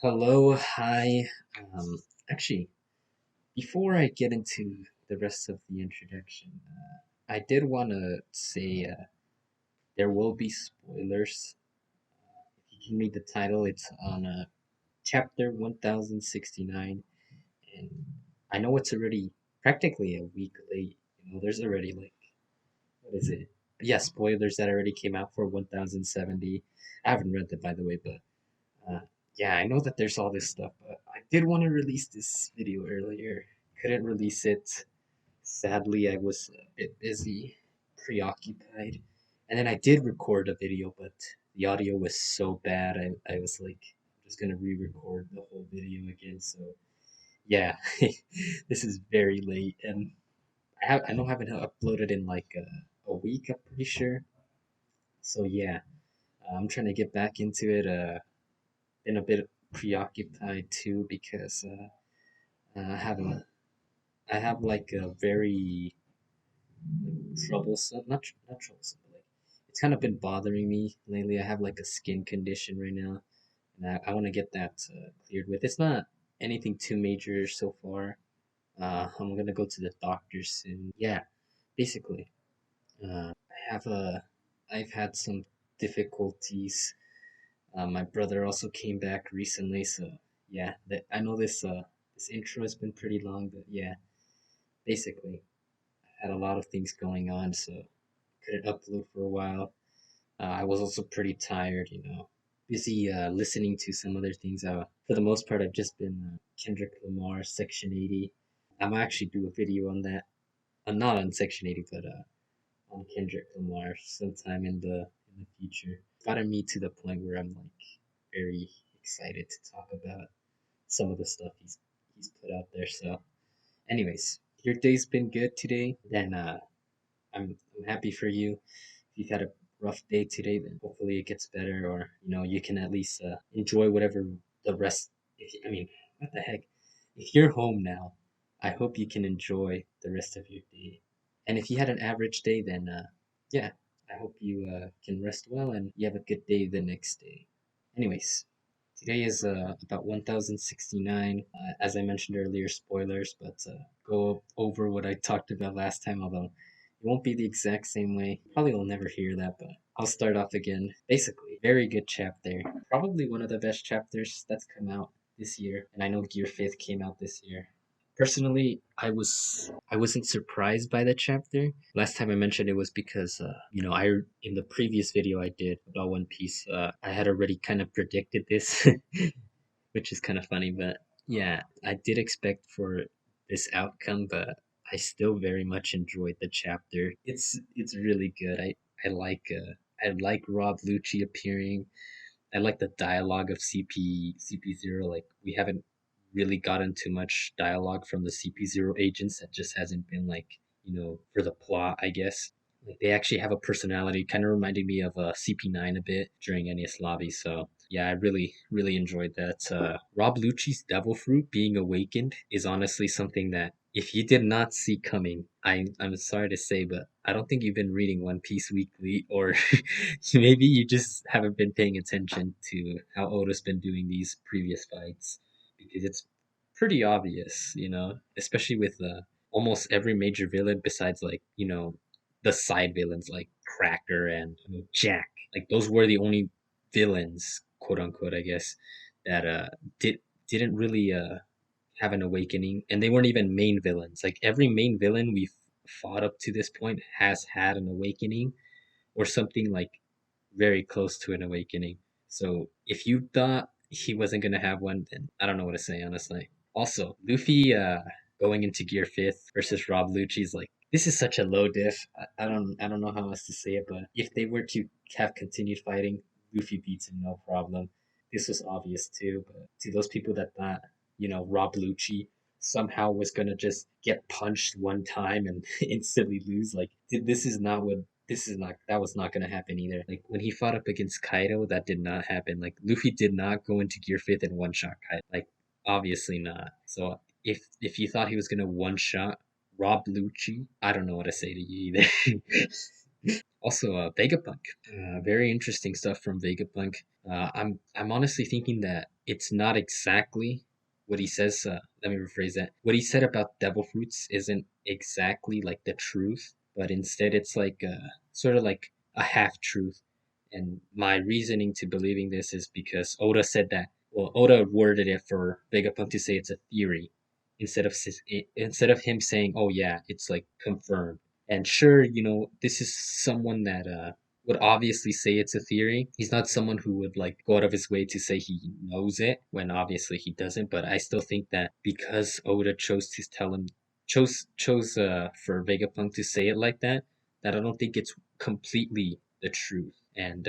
Hello, hi. Um, Actually, before I get into the rest of the introduction, I did want to say there will be spoilers. If you can read the title, it's on chapter 1069, and I know it's already practically a week late. There's already what is it? Yeah, spoilers that already came out for 1070. I haven't read it, by the way, but Uh, yeah, I know that there's all this stuff, but I did want to release this video earlier. Couldn't release it. Sadly, I was a bit busy, preoccupied. And then I did record a video, but the audio was so bad, I was like, I'm just gonna re record the whole video again. So, yeah, this is very late. And I know I haven't uploaded in like a week, I'm pretty sure. So, yeah, I'm trying to get back into it. Been a bit preoccupied too because I have I have like a very troublesome, not troublesome, but like it's kind of been bothering me lately. I have like a skin condition right now, and I want to get that cleared with. It's not anything too major so far. I'm gonna go to the doctor soon. Yeah, basically, I have a I've had some difficulties. My brother also came back recently, so yeah, I know this intro has been pretty long, but yeah, basically, I had a lot of things going on, so couldn't upload for a while. I was also pretty tired, busy listening to some other things. For the most part, I've just been Kendrick Lamar, Section 80. I might actually do a video on that. Not on Section 80, but on Kendrick Lamar sometime in the future. Gotten me to the point where I'm like very excited to talk about some of the stuff he's put out there. So, anyways, your day's been good today. Then I'm happy for you. If you've had a rough day today, then hopefully it gets better, or you can at least enjoy whatever the rest. I mean, what the heck? If you're home now, I hope you can enjoy the rest of your day. And if you had an average day, then yeah, I hope you can rest well and you have a good day the next day. Anyways, today is about 1069. As I mentioned earlier, spoilers, but go over what I talked about last time, although it won't be the exact same way. Probably will never hear that, but I'll start off again. Basically, very good chapter. Probably one of the best chapters that's come out this year. And I know Gear 5th came out this year. Personally, I wasn't surprised by the chapter. Last time I mentioned it was because I in the previous video I did about One Piece, I had already kind of predicted this, which is kind of funny. But yeah, I did expect for this outcome, but I still very much enjoyed the chapter. It's really good. I like Rob Lucci appearing. I like the dialogue of CP0. Like we haven't really gotten too much dialogue from the CP0 agents. That just hasn't been like for the plot, I guess. Like they actually have a personality, kind of reminding me of CP9 a bit during Enies Lobby. So yeah, I really enjoyed that. Rob Lucci's Devil Fruit being awakened is honestly something that if you did not see coming, I'm sorry to say, but I don't think you've been reading One Piece Weekly, or maybe you just haven't been paying attention to how Oda's been doing these previous fights, because it's pretty obvious, especially with almost every major villain besides like the side villains like Cracker and Jack. Like those were the only villains, quote unquote, I guess, that didn't really have an awakening, and they weren't even main villains. Like every main villain we've fought up to this point has had an awakening or something like very close to an awakening. So if you thought he wasn't gonna have one, then I don't know what to say, honestly. Also, Luffy going into Gear 5th versus Rob Lucci's like this is such a low diff. I don't know how else to say it, but if they were to have continued fighting, Luffy beats him no problem. This was obvious too, but to those people that thought, Rob Lucci somehow was gonna just get punched one time and instantly lose, like this is not that was not going to happen either. Like when he fought up against Kaido, that did not happen. Like Luffy did not go into Gear 5th and one shot Kaido. Like obviously not. So if you thought he was going to one shot Rob Lucci, I don't know what to say to you either. Also, Vegapunk. Very interesting stuff from Vegapunk. I'm honestly thinking that it's not exactly what he says. Let me rephrase that. What he said about devil fruits isn't exactly like the truth, but instead it's like sort of like a half truth. And my reasoning to believing this is because Oda said that. Well, Oda worded it for Vegapunk to say it's a theory instead of him saying, "Oh yeah, it's like confirmed." And sure, this is someone that would obviously say it's a theory. He's not someone who would like go out of his way to say he knows it when obviously he doesn't. But I still think that because Oda chose to tell him chose for Vegapunk to say it like that, that I don't think it's completely the truth. And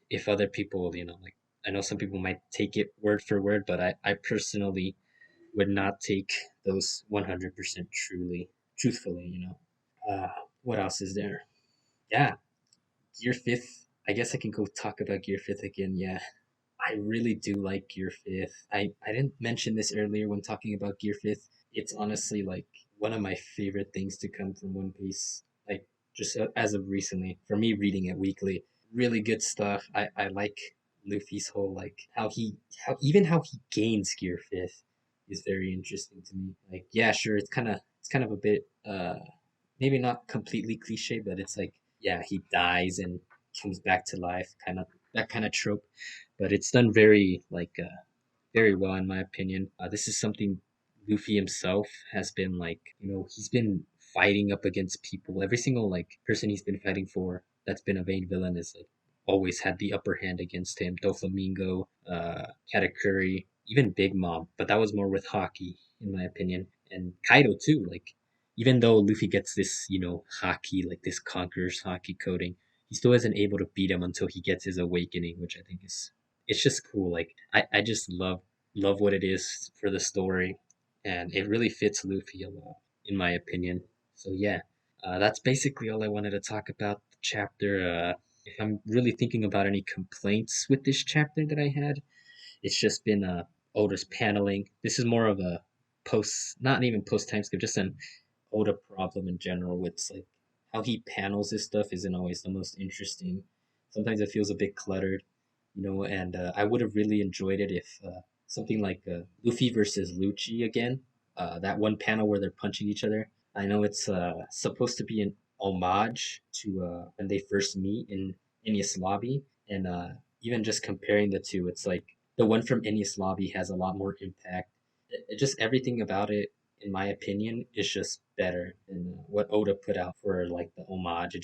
if other people, like I know some people might take it word for word, but I personally would not take those 100% truthfully. What else is there? Yeah, Gear Fifth. I guess I can go talk about Gear Fifth again. Yeah, I really do like Gear Fifth. I didn't mention this earlier when talking about Gear Fifth. It's honestly like one of my favorite things to come from One Piece. Like just as of recently, for me reading it weekly, really good stuff. I like Luffy's whole like how he gains Gear Fifth is very interesting to me. Like yeah, sure, it's kind of a bit maybe not completely cliche, but it's like yeah, he dies and comes back to life, kind of that kind of trope. But it's done very very well in my opinion. This is something Luffy himself has been like, he's been fighting up against people. Every single like person he's been fighting for that's been a main villain is like always had the upper hand against him. Doflamingo, Katakuri, even Big Mom, but that was more with Haki, in my opinion. And Kaido too. Like even though Luffy gets this, Haki, like this conqueror's Haki coding, he still isn't able to beat him until he gets his awakening, which I think is it's just cool. Like I just love what it is for the story, and it really fits Luffy a lot, in my opinion. So yeah, that's basically all I wanted to talk about the chapter. If I'm really thinking about any complaints with this chapter that I had, it's just been Oda's paneling. This is more of a not even post time skip, just an Oda problem in general. It's like how he panels his stuff isn't always the most interesting. Sometimes it feels a bit cluttered, and I would have really enjoyed it if something like Luffy versus Lucci again, that one panel where they're punching each other. I know it's supposed to be an homage to when they first meet in Enies Lobby, and even just comparing the two, it's like the one from Enies Lobby has a lot more impact. Just everything about it, in my opinion, is just better than what Oda put out for like the homage.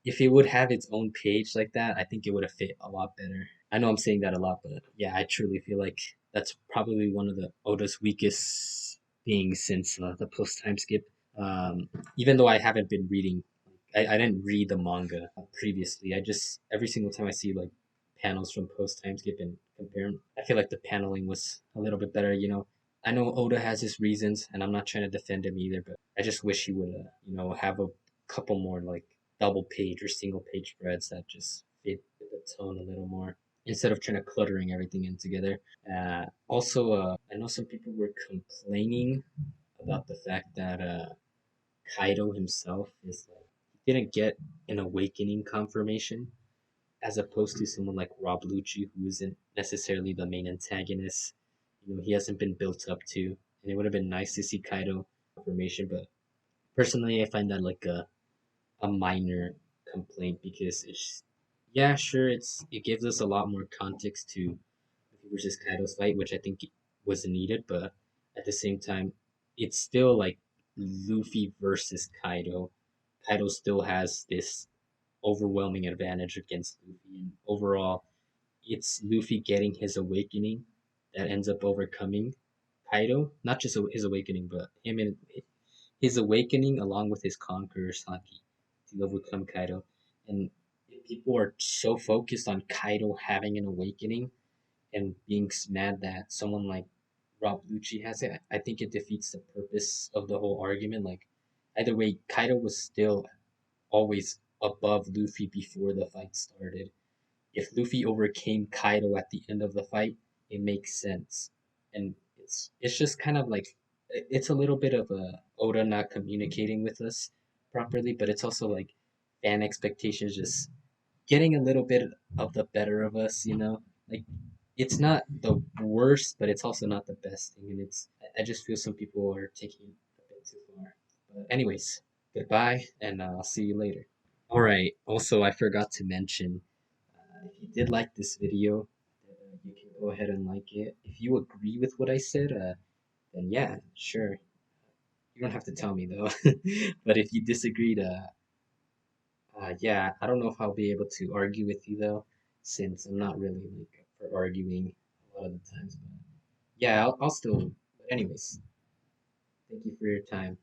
If it would have its own page like that, I think it would have fit a lot better. I know I'm saying that a lot, but yeah, I truly feel like that's probably one of the Oda's weakest things since the post time skip. Even though I haven't been reading, I didn't read the manga previously. I just every single time I see like panels from post time skip and compare 'em, I feel like the paneling was a little bit better. I know Oda has his reasons, and I'm not trying to defend him either, but I just wish he would, have a couple more like double page or single page spreads that just fit the tone a little more instead of trying to cluttering everything in together. Also, I know some people were complaining about the fact that Kaido himself is like he didn't get an awakening confirmation as opposed to someone like Rob Lucci who isn't necessarily the main antagonist. He hasn't been built up to, and it would have been nice to see Kaido confirmation. But personally, I find that like a minor complaint because it's yeah, sure, it gives us a lot more context to Luffy versus Kaido's fight, which I think was needed, but at the same time, it's still like Luffy versus Kaido. Kaido still has this overwhelming advantage against Luffy, and overall, it's Luffy getting his awakening that ends up overcoming Kaido. Not just his awakening, but him and his awakening along with his conqueror's haki to overcome Kaido. And people are so focused on Kaido having an awakening and being mad that someone like Rob Lucci has it. I think it defeats the purpose of the whole argument. Like either way, Kaido was still always above Luffy before the fight started. If Luffy overcame Kaido at the end of the fight, it makes sense. And it's just kind of like it's a little bit of a Oda not communicating with us properly, but it's also like fan expectations just getting a little bit of the better of us. Like it's not the worst, but it's also not the best thing. And I just feel some people are taking it a bit too far. But anyways, goodbye, and I'll see you later. All right. Also, I forgot to mention, if you did like this video, you can go ahead and like it. If you agree with what I said, then yeah, sure. You don't have to tell me though. But if you disagreed, yeah, I don't know if I'll be able to argue with you though, since I'm not really like for arguing a lot of the times. But yeah, I'll still. But anyways, thank you for your time.